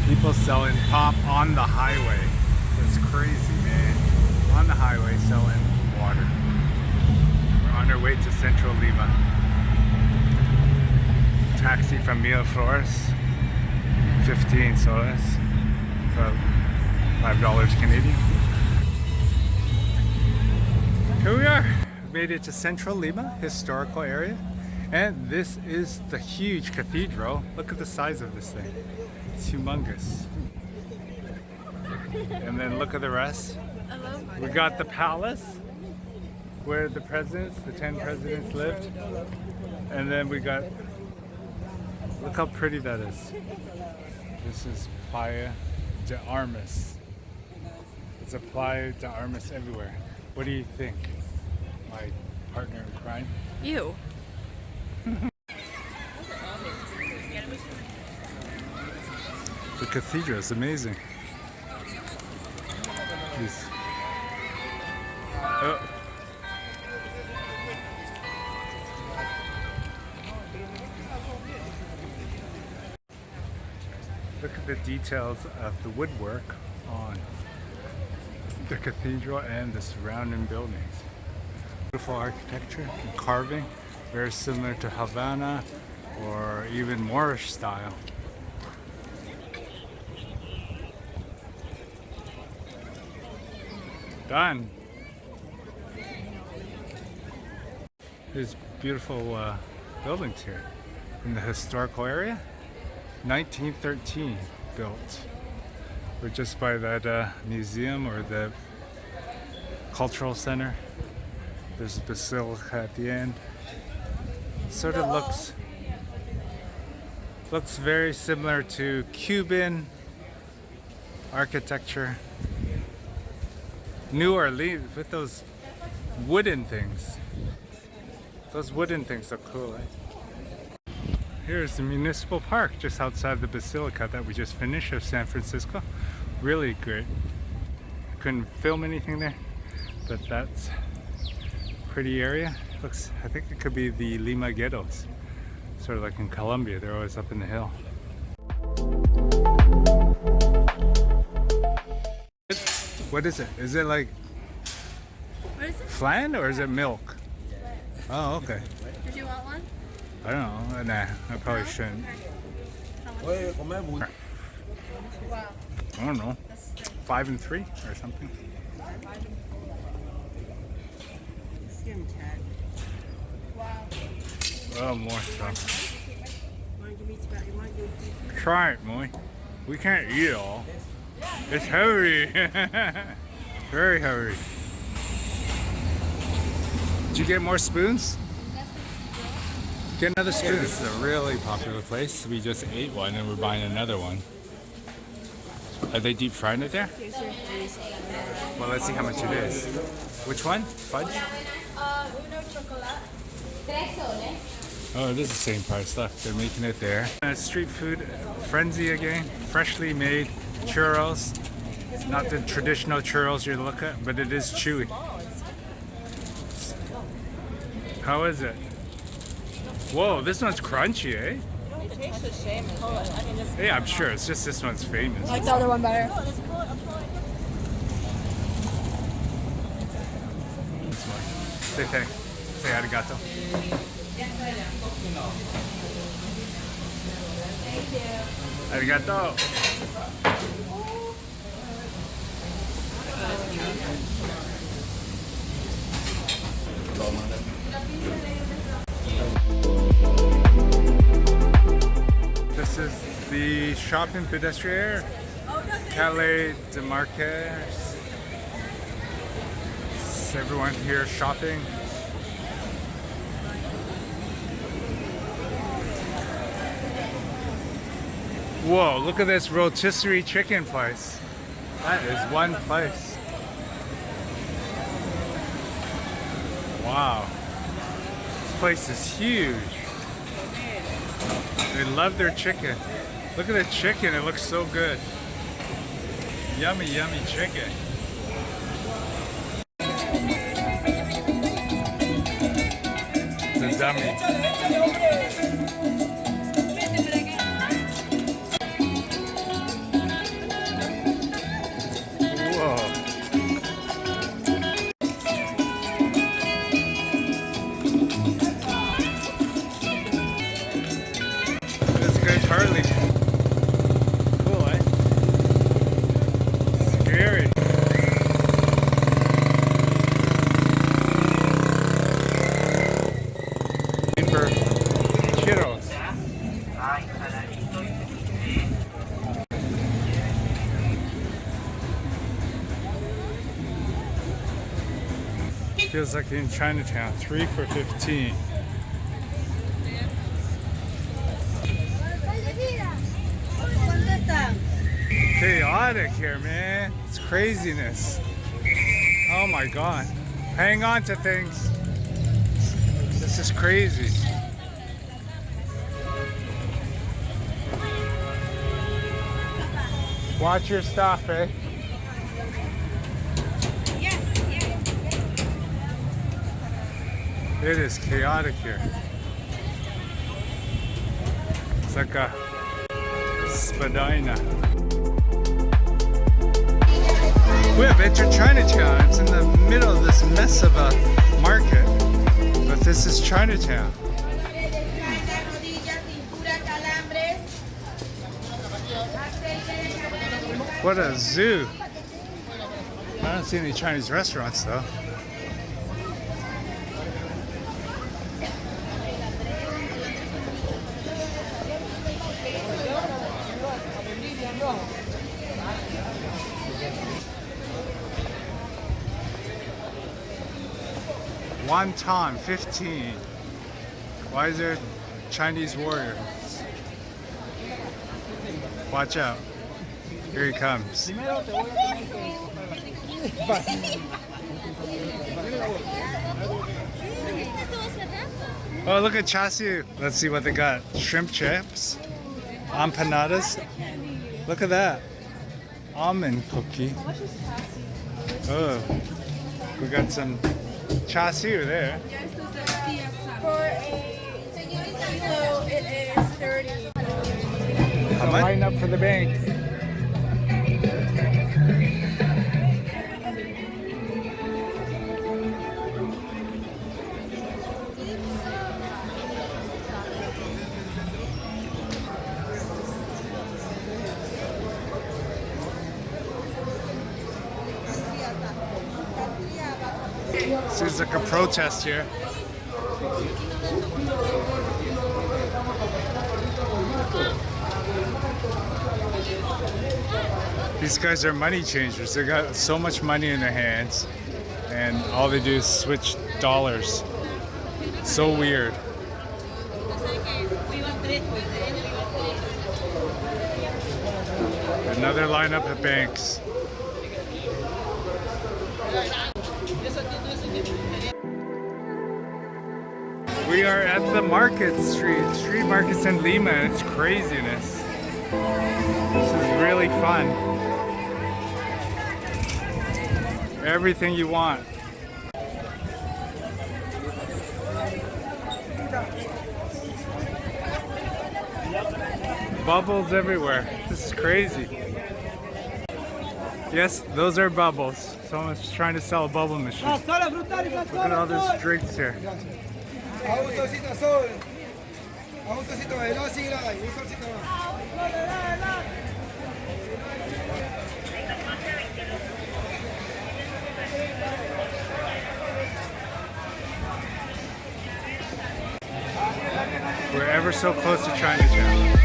People selling pop on the highway. That's crazy, man. On the highway selling water. We're on our way to central Lima. Taxi from Miraflores, 15 soles, about $5 Canadian. Here we are. Made it to central Lima, historical area. And this is the huge cathedral. Look at the size of this thing. It's humongous. And then look at the rest. We got the palace where the presidents, the 10 presidents lived. And then we got, look how pretty that is. This is Playa de Armas. It's a Playa de Armas everywhere. What do you think, my partner in crime? You. The cathedral is amazing. Look at the details of the woodwork on the cathedral and the surrounding buildings. Beautiful architecture and carving, very similar to Havana or even Moorish style. Done. There's beautiful buildings here in the historical area. 1913 built. We're just by that museum or the cultural center. There's a basilica at the end. Sort of looks very similar to Cuban architecture. New Orleans with those wooden things. Those wooden things are cool, eh? Here's the municipal park just outside the basilica that we just finished of San Francisco. Really great. Couldn't film anything there, but that's a pretty area. Looks, I think it could be the Lima ghettos. Sort of like in Colombia, they're always up in the hill. What is it? Is it like flan or is it milk? Oh, okay. Did you want one? I don't know. Nah, I probably shouldn't. Okay. Wow. I don't know. 5 and 3 or something. Wow. Oh, more stuff. Try it, Moy. We can't eat it all. It's heavy. Very heavy. Did you get more spoons? Get another spoon. This is a really popular place. We just ate one and we're buying another one. Are they deep frying it there? Well, let's see how much it is. Which one? Fudge? Oh, it is the same price. Look, they're making it there. Street food frenzy again. Freshly made churros. Not the traditional churros you look at, but it is chewy. How is it? Whoa, this one's crunchy, eh? It tastes the same. Yeah, I'm sure. It's just this one's famous. I like the other one better. This one. Say thanks. Say arigato. Thank you. Arigato. This is the shopping pedestrian Calle de Marquez. Everyone here shopping. Whoa, look at this rotisserie chicken place. That is one place. Wow. This place is huge. They love their chicken. Look at the chicken, it looks so good. Yummy, yummy chicken. It's a dummy. Feels like in Chinatown. 3 for 15. Chaotic here, man. It's craziness. Oh my god. Hang on to things. This is crazy. Watch your stuff, eh? It is chaotic here. It's like a spadina. We have entered Chinatown. It's in the middle of this mess of a market. But this is Chinatown. What a zoo. I don't see any Chinese restaurants though. Wonton 15. Why is there Chinese warrior? Watch out. Here he comes. Oh, look at chassis. Let's see what they got. Shrimp chips, empanadas. Look at that. Almond cookie. Oh, we got some chassis there. For a kilo, it is 30. I'm lining up for the bank. Seems like a protest here. These guys are money changers. They got so much money in their hands and all they do is switch dollars. So weird. Another lineup at banks. We are at the market street markets in Lima, and it's craziness. This is really fun. Everything you want. Bubbles everywhere. This is crazy. Yes, those are bubbles. Someone's trying to sell a bubble machine. Look at all these drinks here. We're ever so close to Chinatown.